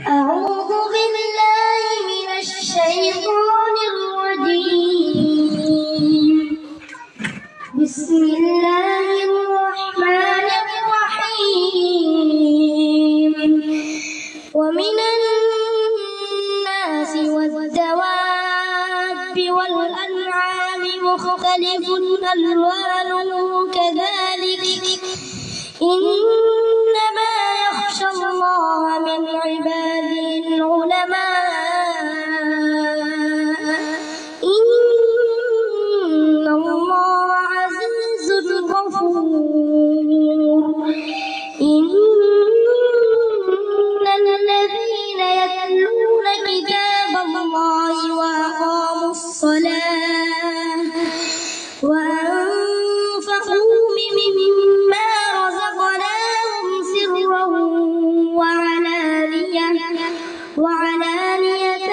أعوذ بالله من الشيطان الرجيم. بسم الله الرحمن الرحيم. ومن الناس والدواب والأنعام مختلف ألوانه كذلك إنما يخشى الله من عباده العلماء إن الله عزيز غفور. إن الذين يتلون كتاب الله وأقاموا الصلاة وأنفقوا مما رزقناهم سرا وعلانية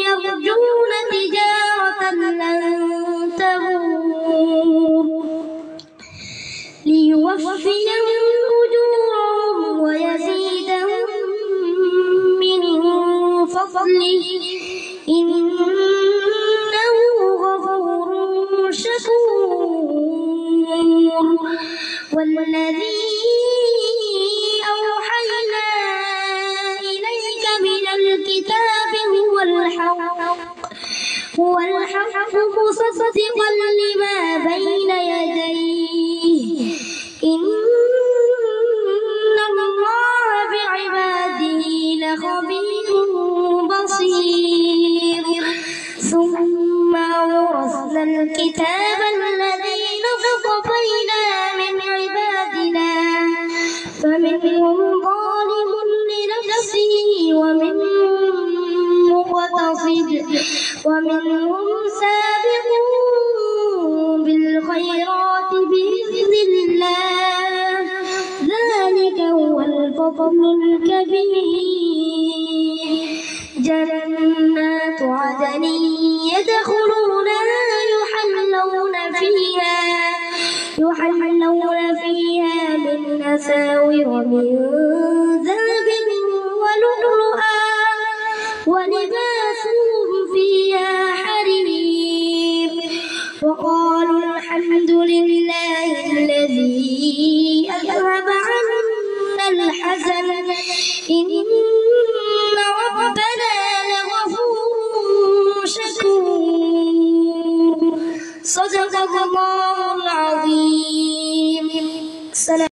يرجون تجارة لن تبور ليوفيهم أجورهم ويزيدهم من فضله إنه غفور شكور. والذي أوحينا إليك من الكتاب هو الحق مصدقا لما بين يديه إن الله بعباده لخبير بصير. ثم أورثنا الكتاب الذين اصطفينا من عبادنا فمنهم ظالم لنفسه ومنهم مقتصد ومنهم سابق بالخيرات بإذن الله ذلك هو الفضل الكبير. جنات عدن يدخلونها يحلون فيها من أساور من ذهب ولؤلؤا ولباسهم فيها حرير. وقالوا الحمد لله الذي أذهب